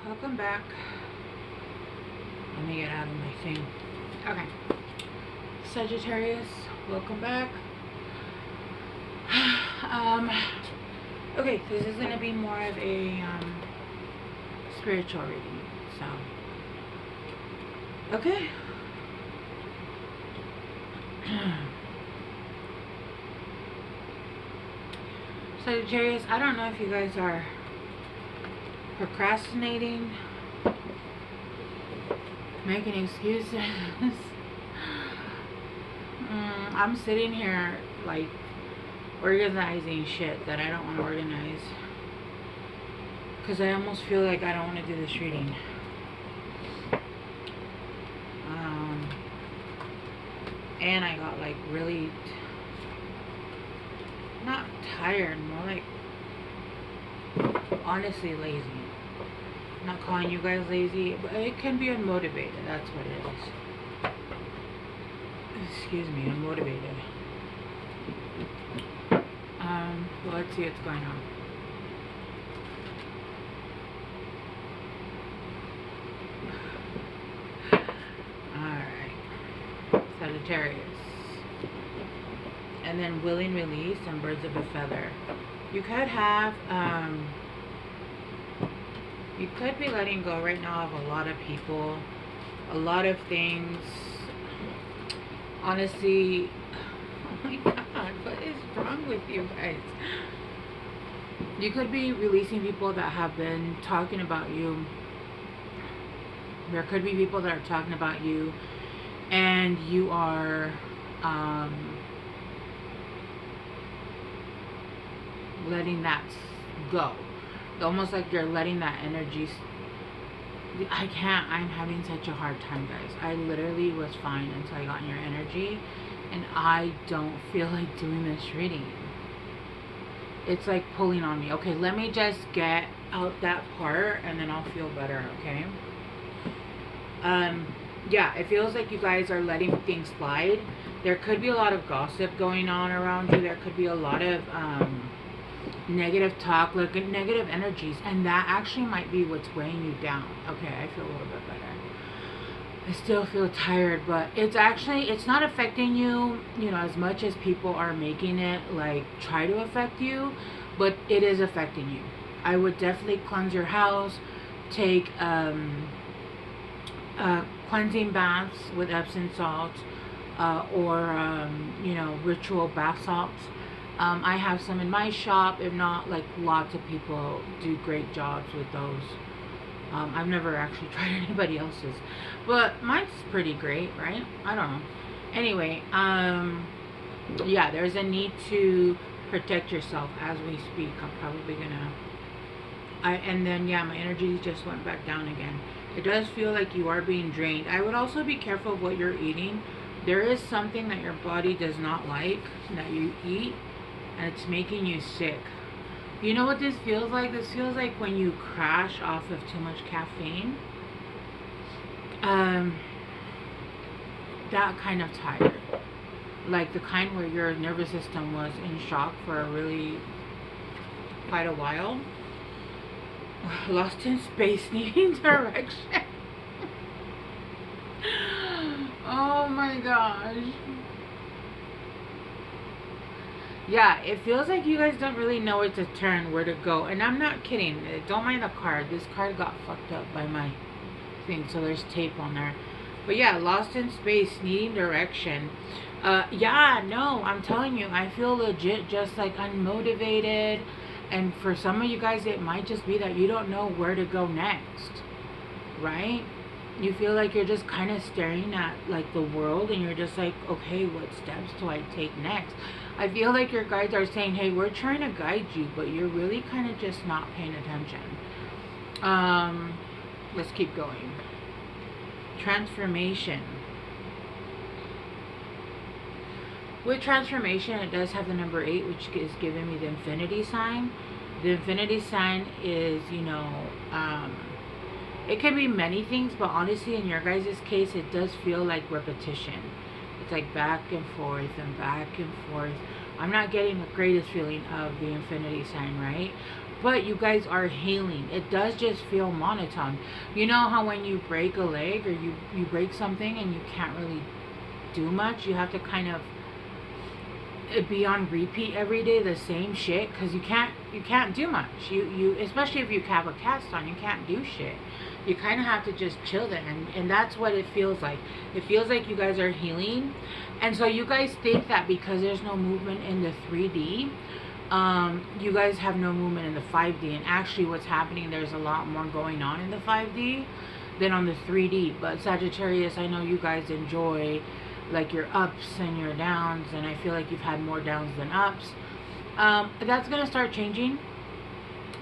welcome back. Let me get out of my thing. Okay. Sagittarius, welcome back. Okay, this is gonna be more of a spiritual reading. So okay. Sagittarius, I don't know if you guys are procrastinating, making excuses. I'm sitting here like organizing shit that I don't want to organize because I almost feel like I don't want to do this reading. And I got like really not tired, more like honestly lazy. I'm not calling you guys lazy, but it can be unmotivated. That's what it is. Excuse me, unmotivated. Well, let's see what's going on. Alright. Sagittarius. And then willing release and birds of a feather. You could have, you could be letting go right now of a lot of people, a lot of things. Honestly, oh my God, what is wrong with you guys? You could be releasing people that have been talking about you. There could be people that are talking about you and you are letting that go. Almost like you're letting that energy. I can't. I'm having such a hard time, guys. I literally was fine until I got in your energy, and I don't feel like doing this reading. It's like pulling on me. Okay, let me just get out that part, and then I'll feel better. Okay. Yeah, it feels like you guys are letting things slide. There could be a lot of gossip going on around you. There could be a lot of negative talk, like negative energies, and that actually might be what's weighing you down. Okay, I feel a little bit better. I still feel tired, but it's not affecting you, you know, as much as people are making it like try to affect you, but it is affecting you. I would definitely cleanse your house, take cleansing baths with Epsom salts, or you know, ritual bath salts. I have some in my shop. If not, like lots of people do great jobs with those. I've never actually tried anybody else's, but mine's pretty great, right? I don't know. Anyway, yeah, there's a need to protect yourself as we speak. I'm probably gonna. And then yeah, my energy just went back down again. It does feel like you are being drained. I would also be careful of what you're eating. There is something that your body does not like that you eat, and it's making you sick. You know what this feels like? This feels like when you crash off of too much caffeine. That kind of tired. Like the kind where your nervous system was in shock for quite a while. Lost in space, needing direction. Oh my gosh. Yeah, it feels like you guys don't really know where to turn, where to go. And I'm not kidding. Don't mind the card. This card got fucked up by my thing, so there's tape on there. But yeah, lost in space, needing direction. Yeah, no, I'm telling you, I feel legit just like unmotivated. And for some of you guys, it might just be that you don't know where to go next, right? You feel like you're just kind of staring at like the world, and you're just like, okay, what steps do I take next? I feel like your guides are saying, hey, we're trying to guide you, but you're really kind of just not paying attention. Let's keep going. Transformation. With transformation, it does have the number 8, which is giving me the infinity sign. The infinity sign is, you know, it can be many things, but honestly, in your guys' case, it does feel like repetition. It's like back and forth and back and forth. I'm not getting the greatest feeling of the infinity sign, right? but you guys are healing. It does just feel monotone. You know how when you break a leg or you break something and you can't really do much, you have to kind of be on repeat every day, the same shit, because you can't do much. You especially if you have a cast on, you can't do shit. You kind of have to just chill there, and that's what it feels like. It feels like you guys are healing, and so you guys think that because there's no movement in the 3D, you guys have no movement in the 5D, and actually what's happening, there's a lot more going on in the 5D than on the 3D. But Sagittarius, I know you guys enjoy like your ups and your downs, and I feel like you've had more downs than ups. That's gonna start changing.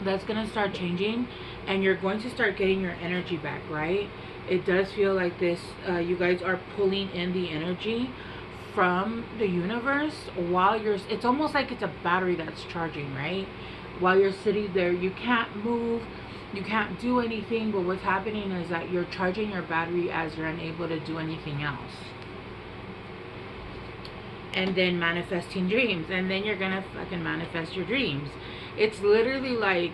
That's gonna start changing, and you're going to start getting your energy back, right? It does feel like this, you guys are pulling in the energy from the universe while you're, it's almost like it's a battery that's charging, right? While you're sitting there, you can't move, you can't do anything, but what's happening is that you're charging your battery as you're unable to do anything else. And then manifesting dreams, and then you're gonna fucking manifest your dreams. It's literally like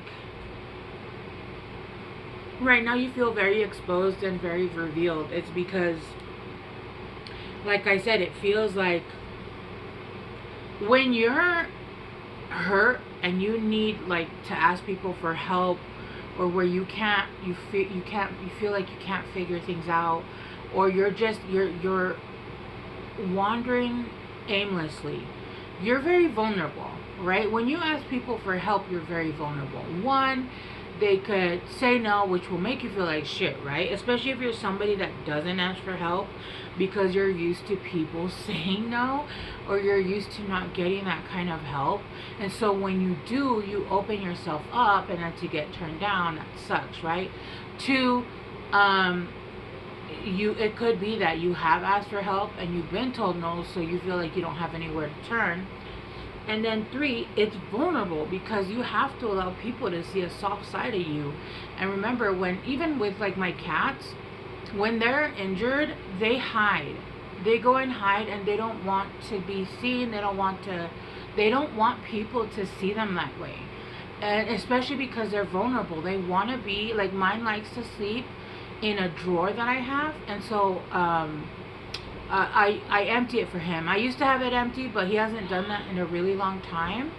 right now you feel very exposed and very revealed. It's because, like I said, it feels like when you're hurt and you need like to ask people for help, or where you feel like you can't figure things out, or you're just you're wandering aimlessly, you're very vulnerable, right? When you ask people for help, you're very vulnerable. One, they could say no, which will make you feel like shit, right? Especially if you're somebody that doesn't ask for help because you're used to people saying no, or you're used to not getting that kind of help. And so when you do, you open yourself up, and then to get turned down, that sucks, right? Two, it could be that you have asked for help and you've been told no, so you feel like you don't have anywhere to turn. And then three, it's vulnerable because you have to allow people to see a soft side of you. And remember, when even with like my cats, when they're injured, they hide. They go and hide, and they don't want to be seen. They don't want people to see them that way. And especially because they're vulnerable. They want to be like, mine likes to sleep in a drawer that I have, and so I empty it for him. I used to have it empty, but he hasn't done that in a really long time,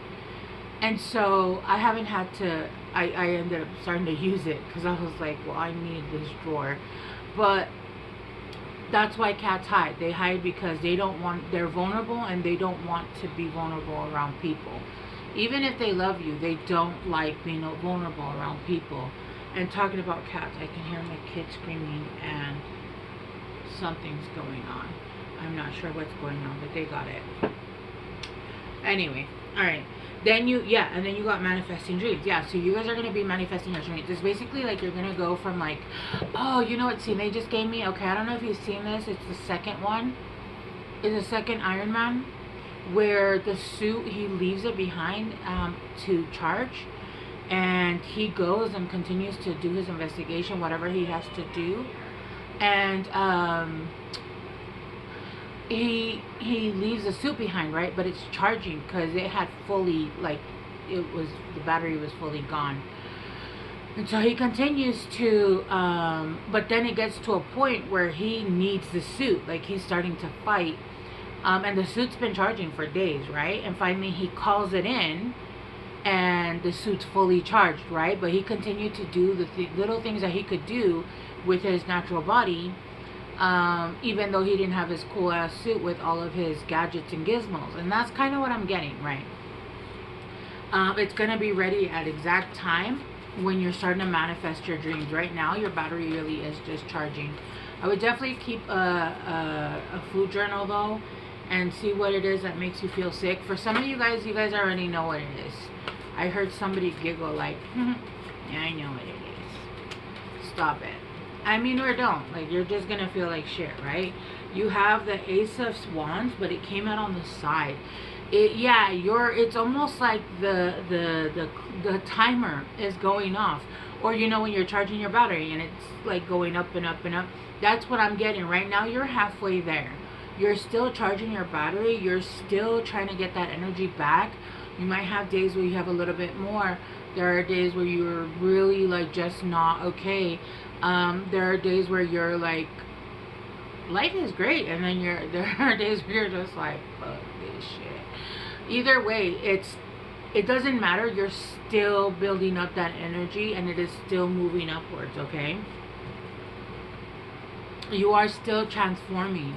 and so I haven't had to. I ended up starting to use it because I was like, well, I need this drawer. But that's why cats hide. They hide because they're vulnerable, and they don't want to be vulnerable around people. Even if they love you, they don't like being vulnerable around people. And talking about cats, I can hear my kids screaming, and something's going on. I'm not sure what's going on, but they got it. Anyway, alright. Then and then you got manifesting dreams. Yeah, so you guys are going to be manifesting your dreams. It's basically like you're going to go from like, oh, you know what scene they just gave me? Okay, I don't know if you've seen this. It's the second one. It's the second Iron Man, where the suit, he leaves it behind to charge. And he goes and continues to do his investigation, whatever he has to do. And he leaves the suit behind, right? But it's charging because it had fully, like, the battery was fully gone. And so he continues to, but then it gets to a point where he needs the suit. Like, he's starting to fight. And the suit's been charging for days, right? And finally he calls it in, and the suit's fully charged, right? But he continued to do the little things that he could do with his natural body, even though he didn't have his cool ass suit with all of his gadgets and gizmos. And that's kind of what I'm getting, right? It's gonna be ready at exact time when you're starting to manifest your dreams. Right now your battery really is just charging. I would definitely keep a food journal though, and see what it is that makes you feel sick. For some of you guys already know what it is. I heard somebody giggle like, yeah, I know what it is. Stop it. I mean, or don't. Like, you're just gonna feel like shit, right? You have the Ace of Wands, but it came out on the side. It's almost like the timer is going off. Or, you know, when you're charging your battery and it's like going up and up and up. That's what I'm getting. Right now you're halfway there. You're still charging your battery. You're still trying to get that energy back. You might have days where you have a little bit more, There are days where you're really like just not okay. There are days where you're like, life is great, and then there are days where you're just like, fuck this shit. Either way, it doesn't matter. You're still building up that energy, and it is still moving upwards. Okay, you are still transforming.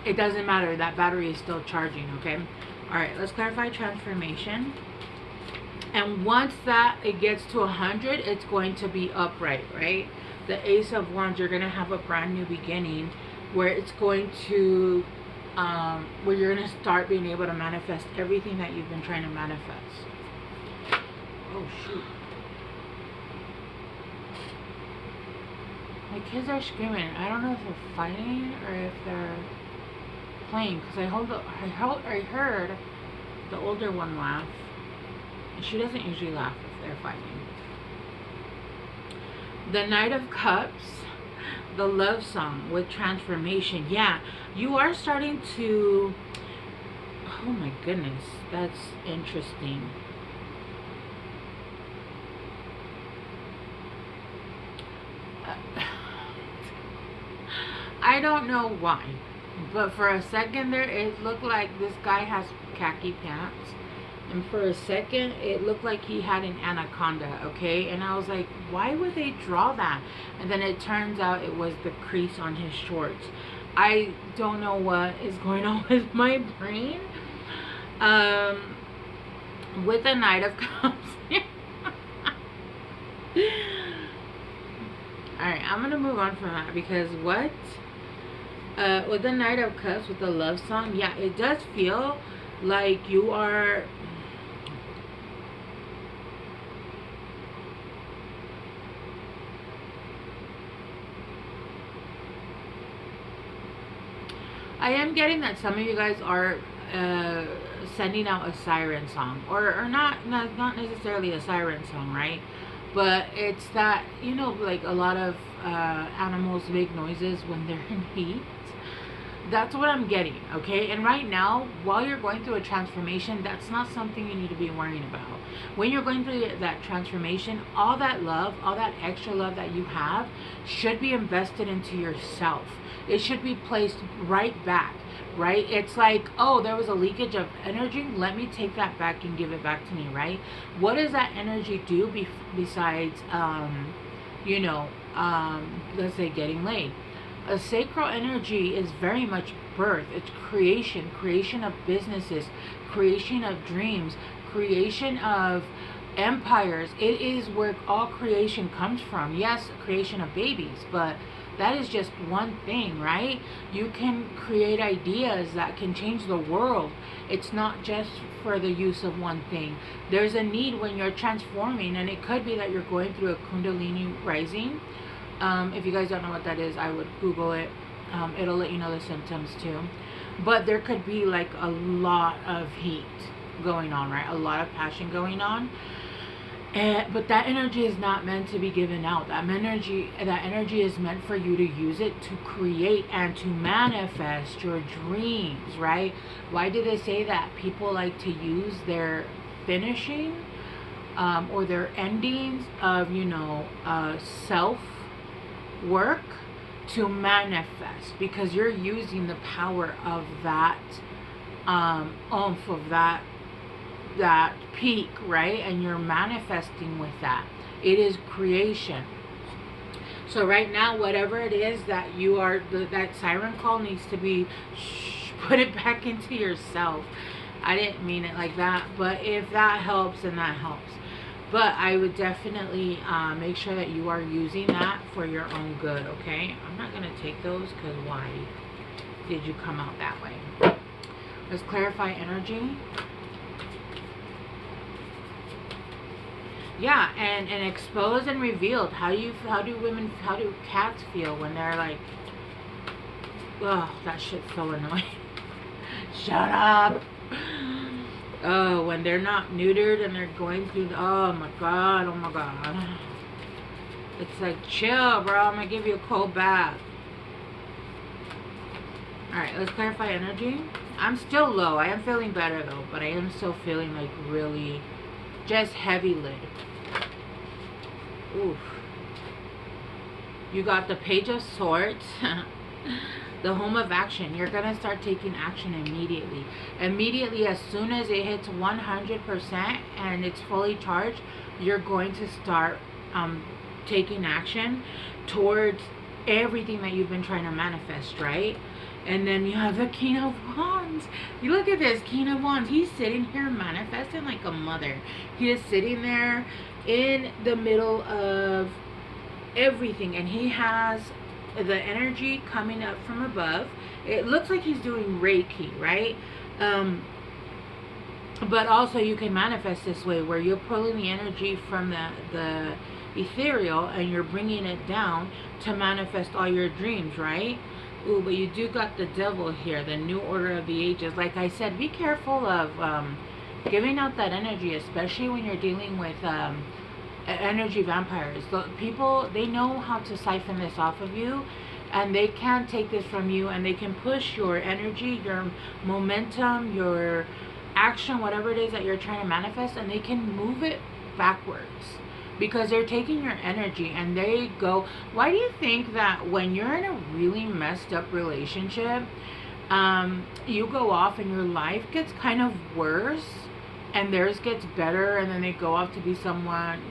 It doesn't matter. That battery is still charging. Okay. All right. Let's clarify transformation. And once that it gets to 100, it's going to be upright, right? The Ace of Wands, you're going to have a brand new beginning where it's going to, where you're going to start being able to manifest everything that you've been trying to manifest. Oh, shoot. My kids are screaming. I don't know if they're fighting or if they're playing, because I heard the older one laugh. She doesn't usually laugh if they're fighting. The Knight of Cups, the love song with transformation. Yeah, you are starting to... Oh my goodness, that's interesting. I don't know why, but for a second there, it looked like this guy has khaki pants. And for a second, it looked like he had an anaconda, okay? And I was like, why would they draw that? And then it turns out it was the crease on his shorts. I don't know what is going on with my brain. With the Knight of Cups. Alright, I'm going to move on from that because what? With the Knight of Cups, with the love song, yeah, it does feel like you are... I am getting that some of you guys are sending out a siren song, or not necessarily a siren song, right? But it's that, you know, like a lot of animals make noises when they're in heat. That's what I'm getting, okay? And right now, while you're going through a transformation, that's not something you need to be worrying about. When you're going through that transformation, all that love, all that extra love that you have should be invested into yourself. It should be placed right back, right? It's like, oh, there was a leakage of energy. Let me take that back and give it back to me, right? What does that energy do besides, you know, let's say getting laid? A sacral energy is very much birth. It's creation of businesses, creation of dreams, creation of empires. It is where all creation comes from. Yes, creation of babies, but that is just one thing, right? You can create ideas that can change the world. It's not just for the use of one thing. There's a need when you're transforming, and it could be that you're going through a Kundalini rising. If you guys don't know what that is, I would Google it. It'll let you know the symptoms too. But there could be like a lot of heat going on, right? A lot of passion going on. But that energy is not meant to be given out. That energy is meant for you to use it to create and to manifest your dreams, right? Why do they say that? People like to use their finishing or their endings of, you know, self work to manifest, because you're using the power of that oomph, of that peak, right? And you're manifesting with that. It is creation. So right now, whatever it is that you are, that siren call needs to be, put it back into yourself. I didn't mean it like that, but if that helps, then that helps. But I would definitely make sure that you are using that for your own good, okay? I'm not going to take those because why did you come out that way? Let's clarify energy. Yeah, and exposed and revealed. How do cats feel when they're like, oh, that shit's so annoying. Shut up. Oh, when they're not neutered and they're going through the, oh my god. It's like, chill, bro. I'm gonna give you a cold bath. Alright, let's clarify energy. I'm still low. I am feeling better though, but I am still feeling like really just heavy lid. Oof. You got the Page of Swords. The Home of Action. You're going to start taking action immediately. Immediately, as soon as it hits 100% and it's fully charged, you're going to start taking action towards everything that you've been trying to manifest, right? And then you have the King of Wands. You look at this King of Wands. He's sitting here manifesting like a mother. He is sitting there in the middle of everything, and he has the energy coming up from above. It looks like he's doing Reiki, right? But also you can manifest this way, where you're pulling the energy from the ethereal and you're bringing it down to manifest all your dreams, right? Ooh, but you do got the Devil here, the New Order of the Ages. Like I said, be careful of giving out that energy, especially when you're dealing with energy vampires. The people, they know how to siphon this off of you, and they can take this from you, and they can push your energy, your momentum, your action, whatever it is that you're trying to manifest, and they can move it backwards because they're taking your energy. And they go, why do you think that when you're in a really messed up relationship, you go off and your life gets kind of worse and theirs gets better, and then they go off to be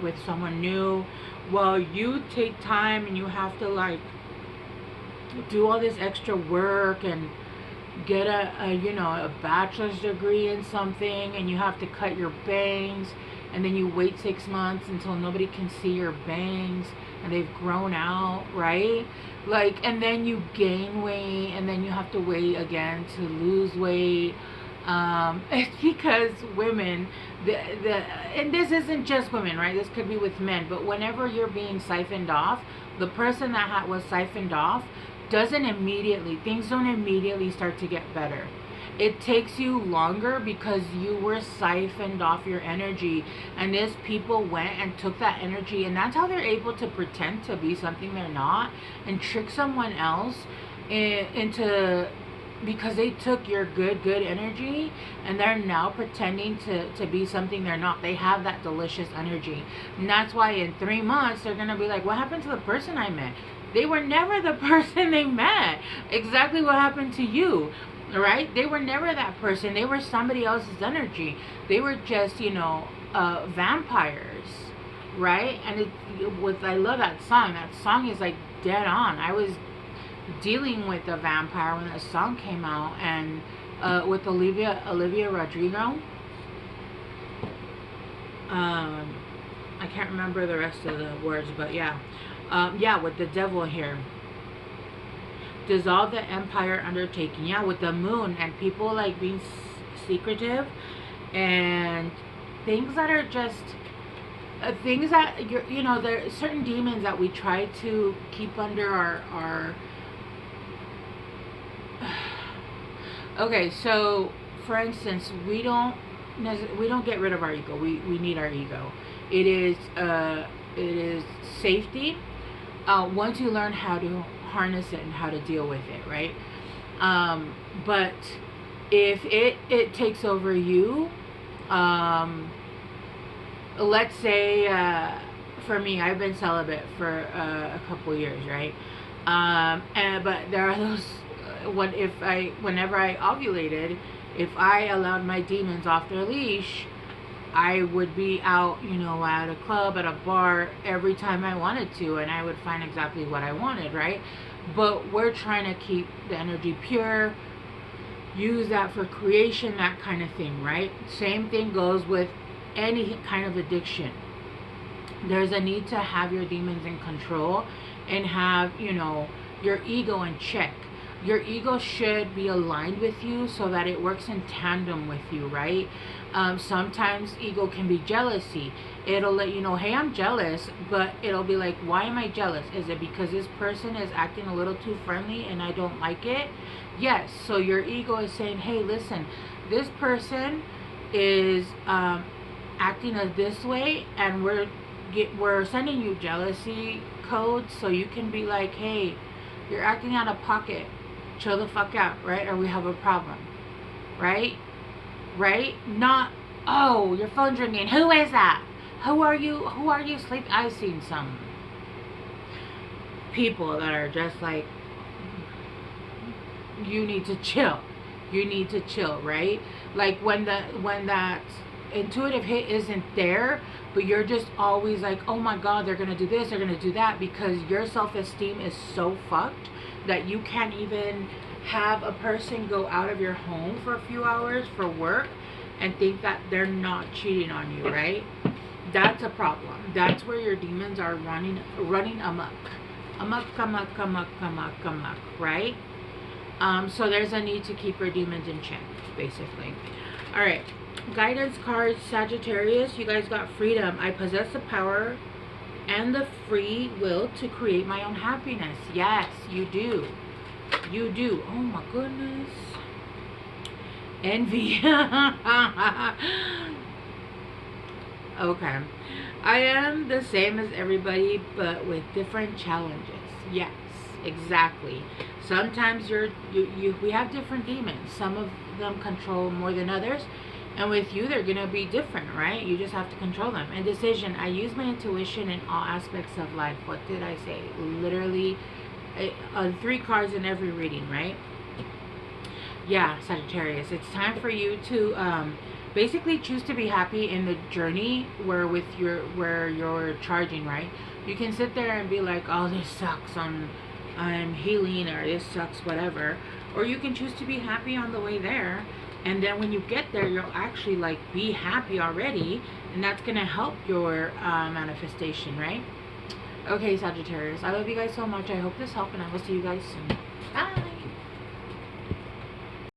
with someone new? Well, you take time and you have to like do all this extra work and get a bachelor's degree in something, and you have to cut your bangs, and then you wait 6 months until nobody can see your bangs and they've grown out, right? Like, and then you gain weight, and then you have to wait again to lose weight. It's because women, and this isn't just women, right? This could be with men, but whenever you're being siphoned off, the person that was siphoned off things don't immediately start to get better. It takes you longer because you were siphoned off your energy, and these people went and took that energy, and that's how they're able to pretend to be something they're not and trick someone else into, because they took your good energy and they're now pretending to be something they're not. They have that delicious energy, and that's why in 3 months they're gonna be like, what happened to the person I met? They were never the person they met. Exactly what happened to you, right? They were never that person. They were somebody else's energy. They were just, vampires, right? And I love that song. That song is like dead on. I was dealing with a vampire when that song came out, and with Olivia Rodrigo. I can't remember the rest of the words, but yeah. With the Devil here. Dissolve the empire undertaking. Yeah, with the Moon, and people like being secretive and things that are just things that there are certain demons that we try to keep under our okay, so for instance, we don't get rid of our ego. We need our ego. It is safety once you learn how to harness it and how to deal with it, right? But if it takes over you, let's say for me, I've been celibate for a couple years, right? But there are those whenever I ovulated, if I allowed my demons off their leash, I would be out, at a club, at a bar, every time I wanted to, and I would find exactly what I wanted, right? But we're trying to keep the energy pure, use that for creation, that kind of thing, right? Same thing goes with any kind of addiction. There's a need to have your demons in control and have, your ego in check. Your ego should be aligned with you so that it works in tandem with you, right? Sometimes ego can be jealousy. It'll let you know, hey, I'm jealous, but it'll be like, why am I jealous? Is it because this person is acting a little too friendly and I don't like it? Yes. So your ego is saying, hey, listen, this person is acting this way, and we're sending you jealousy codes so you can be like, hey, you're acting out of pocket. Chill the fuck out, right? Or we have a problem, right? Not Oh, your phone's ringing. Who is that? Who are you? Who are you sleeping? I've seen some people that are just like, you need to chill. You need to chill, right? Like when that intuitive hit isn't there, but you're just always like, oh my god, they're gonna do this, they're gonna do that, because your self-esteem is so fucked that you can't even have a person go out of your home for a few hours for work and think that they're not cheating on you, right? That's a problem. That's where your demons are running amok. Amok, right? So there's a need to keep your demons in check, basically. All right, guidance cards, Sagittarius. You guys got freedom. I possess the power and the free will to create my own happiness. Yes, you do. You do. Oh my goodness. Envy. Okay. I am the same as everybody, but with different challenges. Yes, exactly. Sometimes we have different demons. Some of them control more than others, and with you they're gonna be different, right? You just have to control them. And decision, I use my intuition in all aspects of life. What did I say? Literally 3 cards in every reading, right? Yeah, Sagittarius, it's time for you to basically choose to be happy in the journey where you're charging, right? You can sit there and be like, oh, this sucks, I'm healing, or this sucks, whatever. Or you can choose to be happy on the way there, and then when you get there, you'll actually like be happy already, and that's gonna help your manifestation, right? Okay, Sagittarius, I love you guys so much. I hope this helped, and I will see you guys soon. Bye.